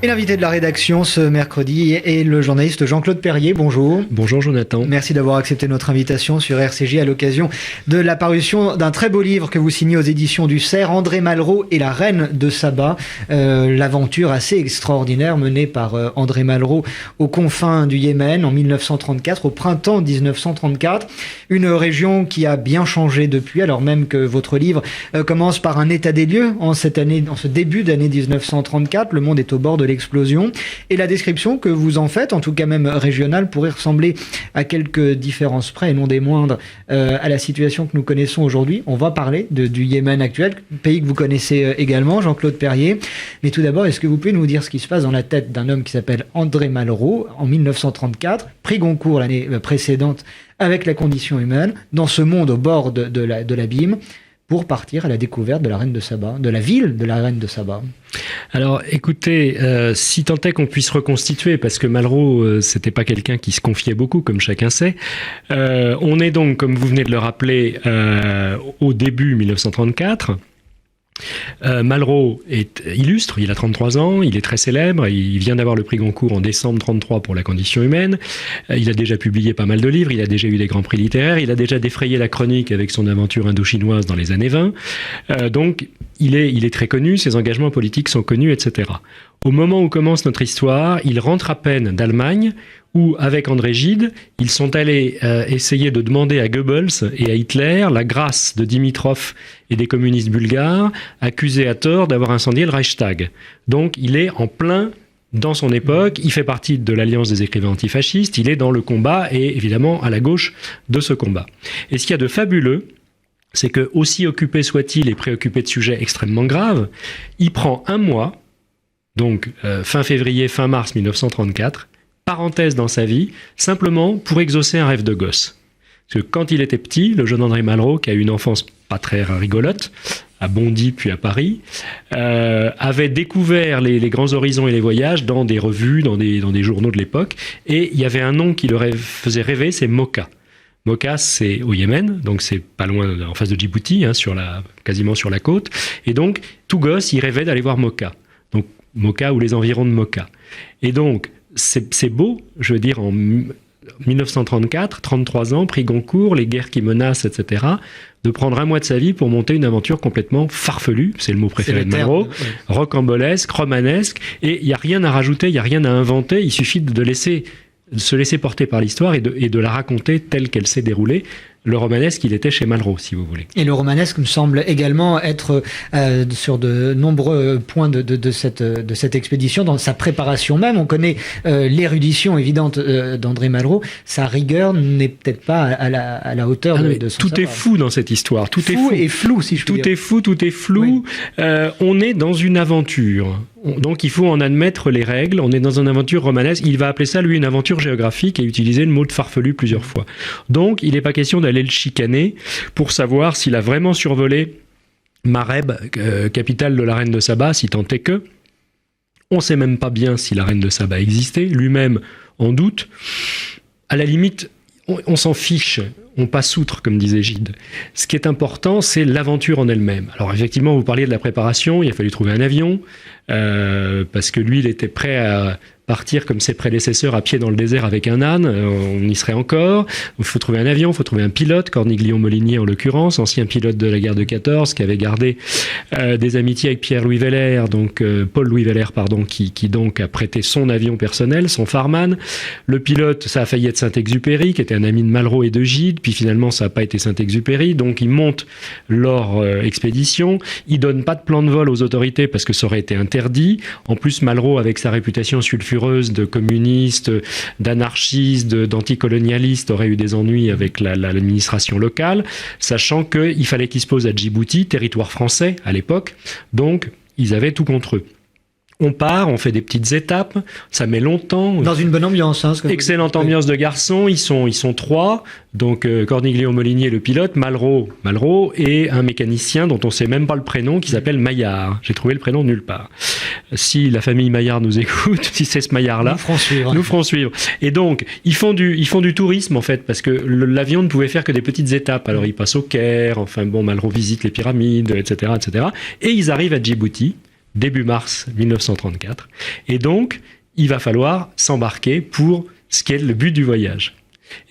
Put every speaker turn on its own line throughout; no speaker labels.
Et l'invité de la rédaction ce mercredi est le journaliste Jean-Claude Perrier. Bonjour.
Bonjour Jonathan.
Merci d'avoir accepté notre invitation sur RCJ à l'occasion de la parution d'un très beau livre que vous signez aux éditions du Cerf, André Malraux et la Reine de Saba. L'aventure assez extraordinaire menée par André Malraux aux confins du Yémen en 1934, au printemps 1934. Une région qui a bien changé depuis, alors même que votre livre commence par un état des lieux en cette année, en ce début d'année 1934. Le monde est au bord de l'explosion. Et la description que vous en faites, en tout cas même régionale, pourrait ressembler à quelques différences près, et non des moindres, à la situation que nous connaissons aujourd'hui. On va parler du Yémen actuel, pays que vous connaissez également, Jean-Claude Perrier. Mais tout d'abord, est-ce que vous pouvez nous dire ce qui se passe dans la tête d'un homme qui s'appelle André Malraux, en 1934, prix Goncourt l'année précédente avec La condition humaine, dans ce monde au bord de l'abîme, pour partir à la découverte de la Reine de Saba, de la ville de la Reine de Saba?
Alors écoutez, si tant est qu'on puisse reconstituer, parce que Malraux, c'était pas quelqu'un qui se confiait beaucoup, comme chacun sait, on est donc, comme vous venez de le rappeler, au début 1934. Malraux est illustre, il a 33 ans, il est très célèbre, il vient d'avoir le prix Goncourt en décembre 33 pour La condition humaine, il a déjà publié pas mal de livres, il a déjà eu des grands prix littéraires, il a déjà défrayé la chronique avec son aventure indo-chinoise dans les années 20, donc il est très connu, ses engagements politiques sont connus, etc. Au moment où commence notre histoire, il rentre à peine d'Allemagne, où, avec André Gide, ils sont allés essayer de demander à Goebbels et à Hitler la grâce de Dimitrov et des communistes bulgares, accusés à tort d'avoir incendié le Reichstag. Donc, il est en plein dans son époque, il fait partie de l'Alliance des écrivains antifascistes, il est dans le combat et évidemment à la gauche de ce combat. Et ce qu'il y a de fabuleux, c'est que, aussi occupé soit-il et préoccupé de sujets extrêmement graves, il prend un mois, donc fin février, fin mars 1934, parenthèse dans sa vie, simplement pour exaucer un rêve de gosse. Parce que quand il était petit, le jeune André Malraux, qui a eu une enfance pas très rigolote, à Bondy puis à Paris, avait découvert les grands horizons et les voyages dans des revues, dans des journaux de l'époque, et il y avait un nom qui le faisait rêver, c'est Mocha. Mocha, c'est au Yémen, donc c'est pas loin, en face de Djibouti, hein, quasiment sur la côte, et donc tout gosse, il rêvait d'aller voir Mocha. Donc Mocha ou les environs de Mocha. Et donc, c'est beau, je veux dire, en 1934, 33 ans, prix Goncourt, les guerres qui menacent, etc., de prendre un mois de sa vie pour monter une aventure complètement farfelue, c'est le mot préféré de Malraux, rocambolesque, romanesque, et il n'y a rien à rajouter, il n'y a rien à inventer, il suffit de se laisser porter par l'histoire et de la raconter telle qu'elle s'est déroulée. Le romanesque, il était chez Malraux, si vous voulez. Et
le romanesque me semble également être sur de nombreux points de cette expédition, dans sa préparation même. On connaît l'érudition évidente d'André Malraux. Sa rigueur n'est peut-être pas à la hauteur de son
tout
savoir.
Est fou dans cette histoire. Tout est fou
et flou, si je puis dire.
Tout est fou, tout est flou. Oui. On est dans une aventure. Donc il faut en admettre les règles. On est dans une aventure romanesque. Il va appeler ça, lui, une aventure géographique et utiliser le mot de farfelu plusieurs fois. Donc il n'est pas question d'aller le chicaner pour savoir s'il a vraiment survolé Mareb, capitale de la Reine de Saba, si tant est que. On ne sait même pas bien si la Reine de Saba existait. Lui-même en doute. À la limite, on s'en fiche. On passe outre, comme disait Gide. Ce qui est important, c'est l'aventure en elle-même. Alors effectivement, vous parliez de la préparation, il a fallu trouver un avion, parce que lui, il était prêt à partir comme ses prédécesseurs à pied dans le désert avec un âne, on y serait encore. Il faut trouver un avion, il faut trouver un pilote, Corniglion-Molinier en l'occurrence, ancien pilote de la guerre de 14, qui avait gardé des amitiés avec Pierre-Louis Weller, donc Paul-Louis Weller, pardon, qui donc a prêté son avion personnel, son Farman. Le pilote, ça a failli être Saint-Exupéry, qui était un ami de Malraux et de Gide, puis finalement ça n'a pas été Saint-Exupéry, donc ils montent leur expédition, ils donnent pas de plan de vol aux autorités parce que ça aurait été interdit. En plus, Malraux, avec sa réputation sulfureuse de communiste, d'anarchiste, d'anticolonialiste, aurait eu des ennuis avec l'administration locale, sachant qu'il fallait qu'ils se posent à Djibouti, territoire français à l'époque, donc ils avaient tout contre eux. On part, on fait des petites étapes, ça met longtemps.
Dans une bonne ambiance. Hein,
excellente ambiance de garçons, ils sont trois, donc Corniglion-Molinier le pilote, Malraux et un mécanicien dont on ne sait même pas le prénom qui s'appelle Maillard. J'ai trouvé le prénom nulle part. Si la famille Maillard nous écoute, si c'est ce Maillard-là, nous ferons suivre. Et donc, ils font du tourisme en fait, parce que l'avion ne pouvait faire que des petites étapes. Alors ils passent au Caire, enfin bon, Malraux visite les pyramides, etc., etc. Et ils arrivent à Djibouti. début mars 1934. Et donc, il va falloir s'embarquer pour ce qui est le but du voyage.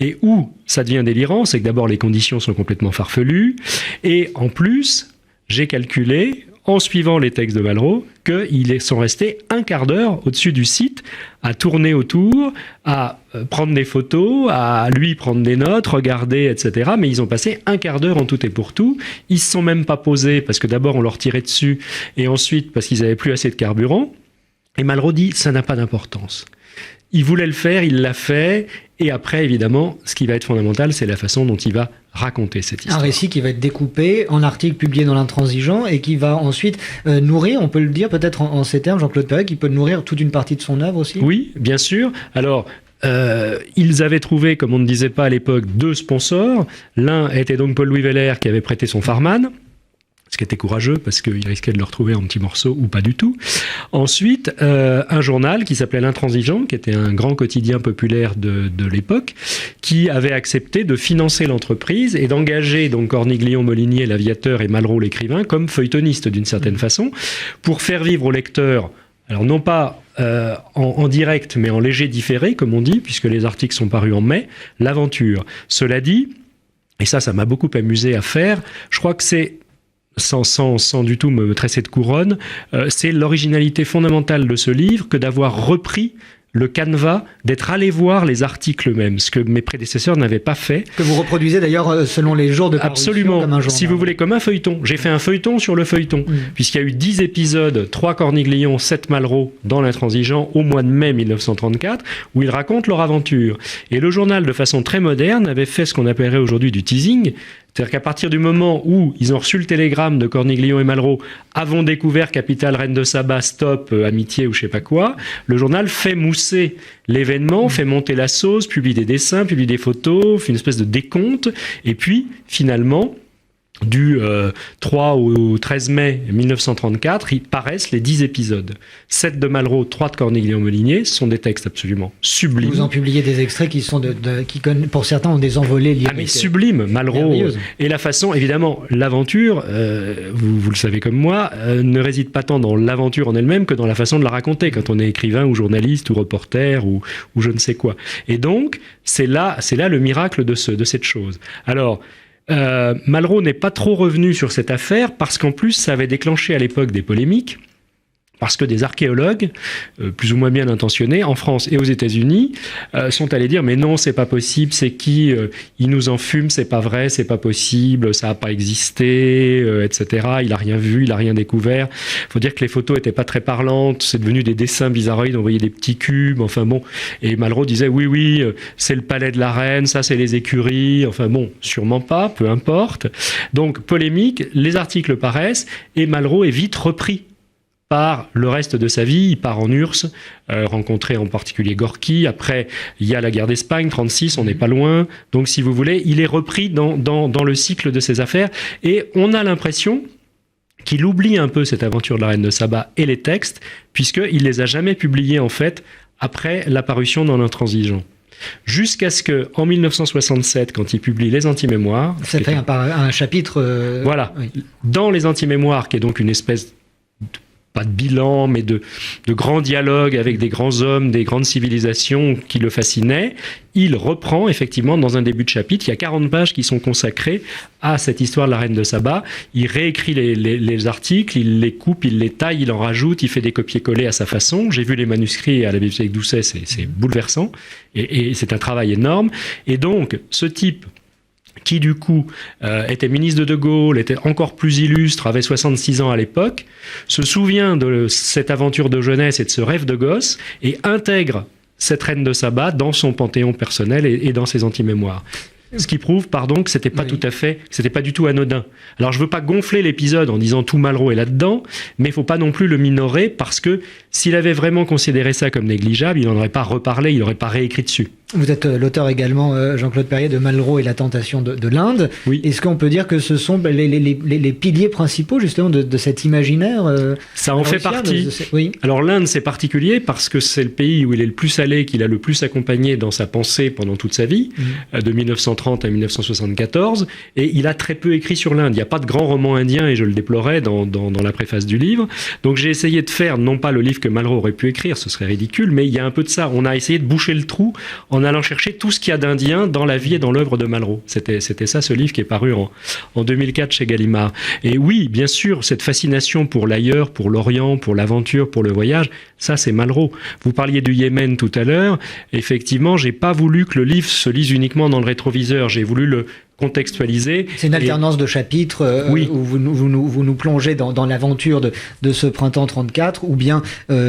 Et où ça devient délirant, c'est que d'abord les conditions sont complètement farfelues, et en plus, j'ai calculé, en suivant les textes de Malraux, qu'ils sont restés un quart d'heure au-dessus du site, à tourner autour, à prendre des photos, à lui prendre des notes, regarder, etc. Mais ils ont passé un quart d'heure en tout et pour tout. Ils se sont même pas posés, parce que d'abord on leur tirait dessus, et ensuite parce qu'ils n'avaient plus assez de carburant. Et Malraux dit, ça n'a pas d'importance. Il voulait le faire, il l'a fait, et après, évidemment, ce qui va être fondamental, c'est la façon dont il va raconter cette histoire.
Un récit qui va être découpé en articles publiés dans l'Intransigeant et qui va ensuite nourrir, on peut le dire peut-être en ces termes, Jean-Claude Perret, qui peut nourrir toute une partie de son œuvre aussi.
Oui, bien sûr. Alors, ils avaient trouvé, comme on ne disait pas à l'époque, 2 sponsors. L'un était donc Paul-Louis Weller, qui avait prêté son Farman, ce qui était courageux parce qu'il risquait de le retrouver en petits morceaux ou pas du tout. Ensuite, un journal qui s'appelait l'Intransigeant, qui était un grand quotidien populaire de l'époque, qui avait accepté de financer l'entreprise et d'engager donc Corniglion-Molinier, l'aviateur, et Malraux, l'écrivain, comme feuilletoniste d'une certaine façon, pour faire vivre au lecteur, alors non pas en direct, mais en léger différé, comme on dit, puisque les articles sont parus en mai, l'aventure. Cela dit, et ça m'a beaucoup amusé à faire, je crois que c'est sans du tout me tresser de couronne, c'est l'originalité fondamentale de ce livre que d'avoir repris le canevas, d'être allé voir les articles eux-mêmes, ce que mes prédécesseurs n'avaient pas fait.
Que vous reproduisez d'ailleurs selon les jours de parution.
Absolument,
comme un journal.
Si vous voulez, comme un feuilleton. J'ai fait un feuilleton sur le feuilleton, puisqu'il y a eu 10 épisodes, 3 Corniglion, 7 Malraux dans l'Intransigeant au mois de mai 1934, où ils racontent leur aventure. Et le journal, de façon très moderne, avait fait ce qu'on appellerait aujourd'hui du teasing. C'est-à-dire qu'à partir du moment où ils ont reçu le télégramme de Corniglion et Malraux, avons découvert Capitale Reine de Saba, stop, amitié ou je sais pas quoi, le journal fait mousser l'événement, fait monter la sauce, publie des dessins, publie des photos, fait une espèce de décompte, et puis finalement, du 3 au 13 mai 1934, ils paraissent les 10 épisodes. 7 de Malraux, 3 de Corniglion-Molinier, ce sont des textes absolument sublimes.
Vous en publiez des extraits qui sont qui pour certains ont des envolées lyriques.
Ah mais sublime, Malraux. Et la façon, évidemment, l'aventure, vous le savez comme moi, ne réside pas tant dans l'aventure en elle-même que dans la façon de la raconter, quand on est écrivain ou journaliste ou reporter ou je ne sais quoi. Et donc, c'est là le miracle de cette chose. Alors, Malraux n'est pas trop revenu sur cette affaire parce qu'en plus ça avait déclenché à l'époque des polémiques, parce que des archéologues, plus ou moins bien intentionnés, en France et aux États-Unis, sont allés dire « mais non, c'est pas possible, c'est qui il nous en fume, c'est pas vrai, c'est pas possible, ça a pas existé, etc. Il a rien vu, il a rien découvert. » Faut dire que les photos étaient pas très parlantes, c'est devenu des dessins bizarroïdes, on voyait des petits cubes, enfin bon. Et Malraux disait « oui, c'est le palais de la reine, ça c'est les écuries, enfin bon, sûrement pas, peu importe. » Donc polémique, les articles paraissent et Malraux est vite repris par le reste de sa vie. Il part en URSS, rencontrer en particulier Gorki. Après, il y a la guerre d'Espagne, 36, on n'est pas loin. Donc, si vous voulez, il est repris dans le cycle de ses affaires. Et on a l'impression qu'il oublie un peu cette aventure de la Reine de Saba et les textes, puisqu'il les a jamais publiés, en fait, après l'apparition dans l'Intransigeant. Jusqu'à ce que, en 1967, quand il publie Les Antimémoires...
Ça fait un chapitre...
Voilà. Oui. Dans Les Antimémoires, qui est donc une espèce... pas de bilan, mais de grands dialogues avec des grands hommes, des grandes civilisations qui le fascinaient, il reprend effectivement dans un début de chapitre, il y a 40 pages qui sont consacrées à cette histoire de la Reine de Saba. Il réécrit les articles, il les coupe, il les taille, il en rajoute, il fait des copier-coller à sa façon. J'ai vu les manuscrits à la bibliothèque Doucet, c'est bouleversant, et c'est un travail énorme. Et donc, ce type qui du coup était ministre de Gaulle, était encore plus illustre, avait 66 ans à l'époque, se souvient de cette aventure de jeunesse et de ce rêve de gosse, et intègre cette Reine de Saba dans son panthéon personnel et dans ses antimémoires. Ce qui prouve, que c'était pas c'était pas du tout anodin. Alors je veux pas gonfler l'épisode en disant tout Malraux est là-dedans, mais il faut pas non plus le minorer parce que S'il avait vraiment considéré ça comme négligeable, il n'en aurait pas reparlé, il n'aurait pas réécrit dessus.
Vous êtes l'auteur également, Jean-Claude Perrier, de Malraux et la tentation de l'Inde.
Oui.
Est-ce qu'on peut dire que ce sont les piliers principaux justement de cet imaginaire
Ça en fait partie.
Oui.
Alors l'Inde, c'est particulier parce que c'est le pays où il est le plus allé, qu'il a le plus accompagné dans sa pensée pendant toute sa vie, de 1930 à 1974, et il a très peu écrit sur l'Inde. Il n'y a pas de grand roman indien, et je le déplorais dans la préface du livre. Donc j'ai essayé de faire, non pas le livre que Malraux aurait pu écrire, ce serait ridicule, mais il y a un peu de ça. On a essayé de boucher le trou en allant chercher tout ce qu'il y a d'indien dans la vie et dans l'œuvre de Malraux. C'était ça, ce livre qui est paru en 2004 chez Gallimard. Et oui, bien sûr, cette fascination pour l'ailleurs, pour l'Orient, pour l'aventure, pour le voyage, ça c'est Malraux. Vous parliez du Yémen tout à l'heure. Effectivement, j'ai pas voulu que le livre se lise uniquement dans le rétroviseur. J'ai voulu le contextualiser.
C'est une alternance de chapitres
oui.
où vous nous plongez dans l'aventure de ce printemps 34, ou bien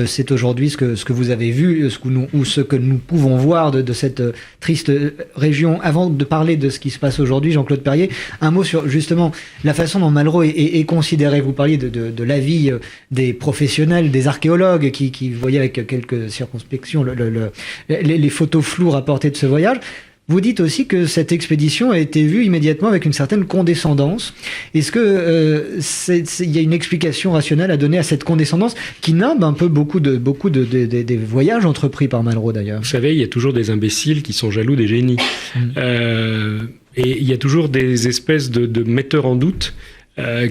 c'est aujourd'hui ce que vous avez vu, ce que nous pouvons voir de cette triste région. Avant de parler de ce qui se passe aujourd'hui, Jean-Claude Perrier, un mot sur justement la façon dont Malraux est considéré. Vous parliez de l'avis des professionnels, des archéologues qui voyaient avec quelques circonspection les photos floues rapportées de ce voyage. Vous dites aussi que cette expédition a été vue immédiatement avec une certaine condescendance. Est-ce que il y a une explication rationnelle à donner à cette condescendance qui nimbe un peu beaucoup des voyages entrepris par Malraux d'ailleurs?
Vous savez, il y a toujours des imbéciles qui sont jaloux des génies. Et il y a toujours des espèces de metteurs en doute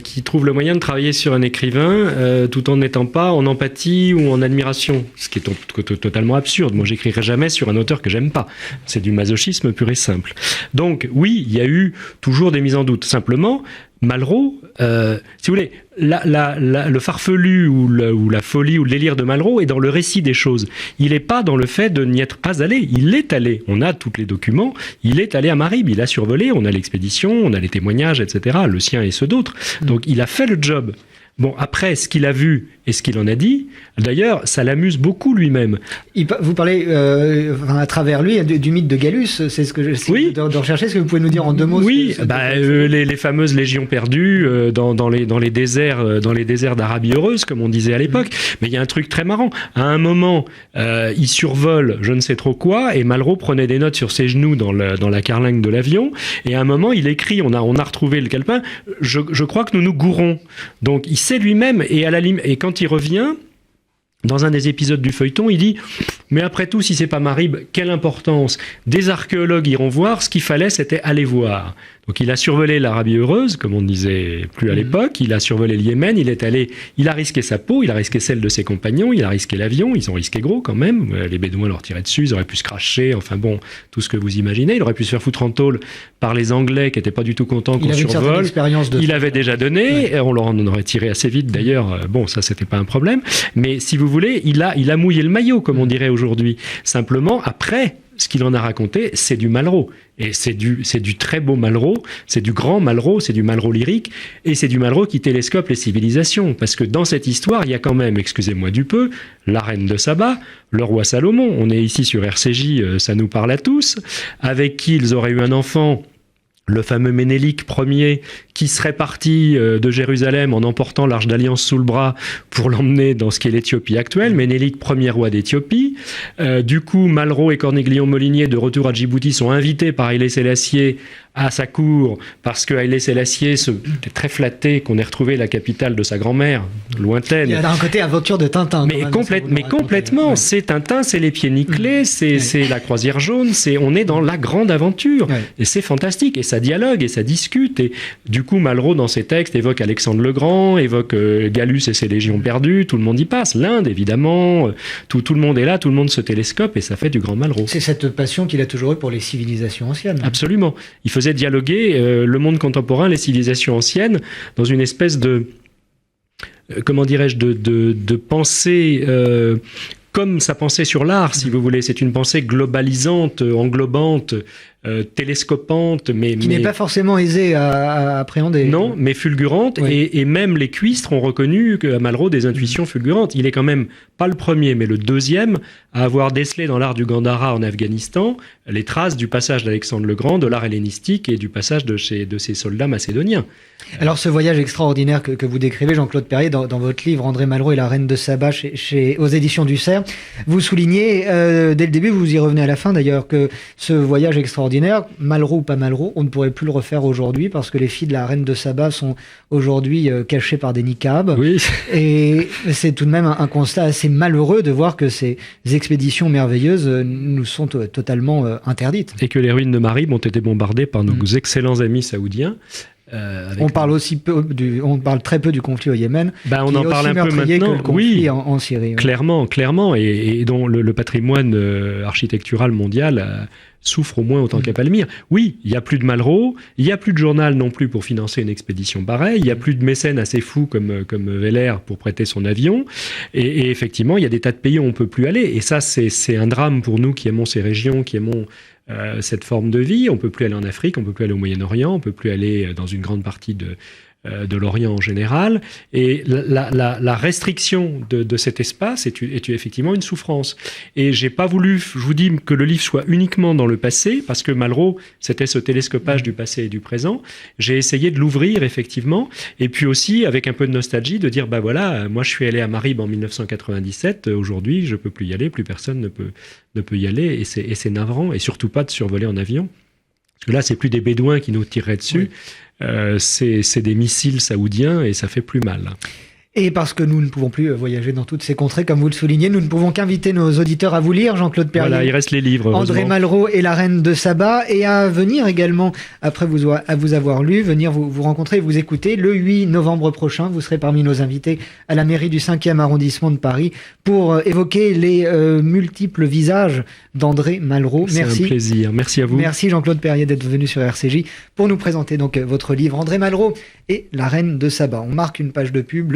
qui trouvent le moyen de travailler sur un écrivain tout en n'étant pas en empathie ou en admiration, ce qui est totalement absurde. Moi, j'écrirai jamais sur un auteur que j'aime pas. C'est du masochisme pur et simple. Donc, oui, il y a eu toujours des mises en doute. Simplement, Malraux, si vous voulez, le farfelu ou la folie ou le délire de Malraux est dans le récit des choses. Il n'est pas dans le fait de n'y être pas allé. Il est allé. On a tous les documents. Il est allé à Marib. Il a survolé. On a l'expédition. On a les témoignages, etc. Le sien et ceux d'autres. Donc, il a fait le job. Bon, après, ce qu'il a vu et ce qu'il en a dit, d'ailleurs, ça l'amuse beaucoup lui-même.
Vous parlez à travers lui du mythe de Gallus, c'est ce que j'essaie de rechercher. Est-ce que vous pouvez nous dire en deux mots?
Oui, les fameuses légions perdues dans les déserts d'Arabie heureuse, comme on disait à l'époque. Mais il y a un truc très marrant. À un moment, il survole je ne sais trop quoi, et Malraux prenait des notes sur ses genoux dans la carlingue de l'avion. Et à un moment, il écrit, on a retrouvé le calepin, je crois que nous nous gourrons. Donc, il sait lui-même, et quand il revient, dans un des épisodes du feuilleton, il dit « Mais après tout, si c'est pas Marib, quelle importance? Des archéologues iront voir, ce qu'il fallait, c'était aller voir. » Donc il a survolé l'Arabie heureuse, comme on ne disait plus à l'époque, il a survolé le Yémen, il a risqué sa peau, il a risqué celle de ses compagnons, il a risqué l'avion, ils ont risqué gros quand même, les Bédouins leur tiraient dessus, ils auraient pu se cracher, enfin bon, tout ce que vous imaginez, il aurait pu se faire foutre en taulle par les Anglais qui n'étaient pas du tout contents qu'on survole. Il avait déjà donné, et on leur en aurait tiré assez vite d'ailleurs, bon ça c'était pas un problème, mais si vous voulez, il a mouillé le maillot, comme on dirait aujourd'hui. Simplement, après, ce qu'il en a raconté, c'est du Malraux. Et c'est du très beau Malraux, c'est du grand Malraux, c'est du Malraux lyrique, et c'est du Malraux qui télescope les civilisations. Parce que dans cette histoire, il y a quand même, excusez-moi du peu, la reine de Saba, le roi Salomon, on est ici sur RCJ, ça nous parle à tous, avec qui ils auraient eu un enfant, le fameux Ménélique Ier, qui serait parti de Jérusalem en emportant l'Arche d'Alliance sous le bras pour l'emmener dans ce qu'est l'Éthiopie actuelle. Ménélique Ier roi d'Éthiopie. Du coup, Malraux et Corniglion-Molinier, de retour à Djibouti, sont invités par Haïlé Sélassié à sa cour, parce que Haïlé Sélassié était très flatté qu'on ait retrouvé la capitale de sa grand-mère, lointaine.
Il y a un côté aventure de Tintin.
Mais complètement, c'est Tintin, c'est les pieds nickelés, c'est la croisière jaune, on est dans la grande aventure. Ouais. Et c'est fantastique, et ça dialogue, et ça discute, et du coup, Malraux, dans ses textes, évoque Alexandre le Grand, évoque Gallus et ses légions perdues, tout le monde y passe, l'Inde, évidemment, tout le monde est là, tout le monde se télescope, et ça fait du grand Malraux.
C'est cette passion qu'il a toujours eue pour les civilisations anciennes.
Absolument. Il faisait dialoguer le monde contemporain, les civilisations anciennes, dans une espèce de, comment dirais-je, de pensée... comme sa pensée sur l'art, si vous voulez. C'est une pensée globalisante, englobante, télescopante,
qui n'est pas forcément aisée à appréhender.
Non, mais fulgurante, oui. Et même les cuistres ont reconnu à Malraux des intuitions fulgurantes. Il est quand même pas le premier, mais le deuxième à avoir décelé dans l'art du Gandhara en Afghanistan les traces du passage d'Alexandre le Grand, de l'art hellénistique et du passage de ces soldats macédoniens.
Alors ce voyage extraordinaire que vous décrivez, Jean-Claude Perrier, dans votre livre André Malraux et la Reine de Saba aux éditions du Cerf, vous soulignez dès le début, vous y revenez à la fin d'ailleurs, que ce voyage extraordinaire, Malraux ou pas Malraux, on ne pourrait plus le refaire aujourd'hui parce que les filles de la Reine de Saba sont aujourd'hui cachées par des niqabs.
Oui.
Et c'est tout de même un constat assez malheureux de voir que ces expéditions merveilleuses nous sont totalement interdites.
Et que les ruines de Marib ont été bombardées par nos excellents amis saoudiens.
On parle très peu du conflit au Yémen.
On en parle un peu maintenant.
Que le conflit en Syrie.
Clairement, et dont le patrimoine architectural mondial souffre au moins autant qu'à Palmyre. Oui, il n'y a plus de Malraux, il n'y a plus de journal non plus pour financer une expédition pareille, il n'y a plus de mécènes assez fous comme Weller pour prêter son avion, et effectivement, il y a des tas de pays où on ne peut plus aller, et ça, c'est un drame pour nous qui aimons ces régions, qui aimons cette forme de vie. On ne peut plus aller en Afrique, on ne peut plus aller au Moyen-Orient, on ne peut plus aller dans une grande partie de l'Orient en général. Et la restriction de cet espace est effectivement une souffrance. Et j'ai pas voulu, je vous dis, que le livre soit uniquement dans le passé, parce que Malraux, c'était ce télescopage du passé et du présent. J'ai essayé de l'ouvrir, effectivement, et puis aussi, avec un peu de nostalgie, de dire, voilà, moi je suis allé à Marib en 1997, aujourd'hui je peux plus y aller, plus personne ne peut y aller, et c'est navrant, et surtout pas de survoler en avion. Parce que là, c'est plus des bédouins qui nous tireraient dessus, c'est des missiles saoudiens et ça fait plus mal.
Et parce que nous ne pouvons plus voyager dans toutes ces contrées, comme vous le soulignez, nous ne pouvons qu'inviter nos auditeurs à vous lire, Jean-Claude Perrier.
Voilà, il reste les livres.
André Malraux et la Reine de Saba, et à venir également, après vous avoir lu, venir vous rencontrer et vous écouter. Le 8 novembre prochain, vous serez parmi nos invités à la mairie du 5e arrondissement de Paris pour évoquer les multiples visages d'André Malraux. Merci.
C'est un plaisir. Merci à vous.
Merci Jean-Claude Perrier d'être venu sur RCJ pour nous présenter donc votre livre André Malraux et la Reine de Saba. On marque une page de pub.